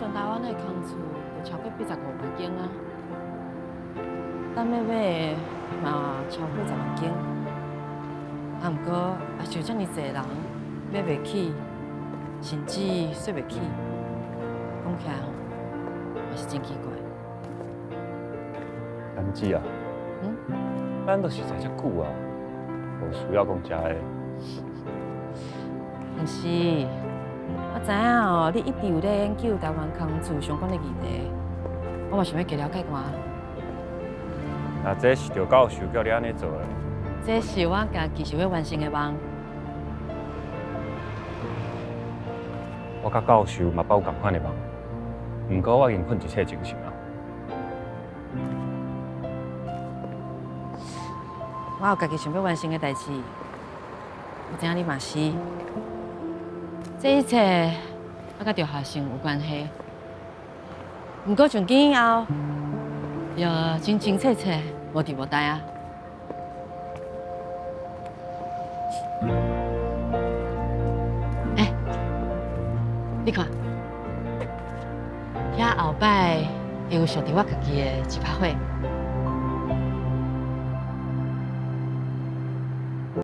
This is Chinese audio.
全台湾的空厝有超过85万间啊，等要买的嘛超过10万间，啊，毋过也是有遮尔侪人买袂起，甚至说袂起，讲起来吼，也是真奇怪。兰姊啊，咱都是在遮久啊，无需要讲遮的。毋是，我知影哦，你一直有咧研究台湾空厝相关的议题，我嘛想要加了解看。那这是着教授叫你安尼做的。这是我家己想要完成的梦。我甲教授嘛抱有同款的梦，不过我已经困一切精神啊。我有家己想要完成的代志，我知影你嘛是。这一切，我甲着学生有关系。不过从今以后，要真真切切，无伫无代啊。哎，你看，遐后摆会有上伫我家己的一拍会。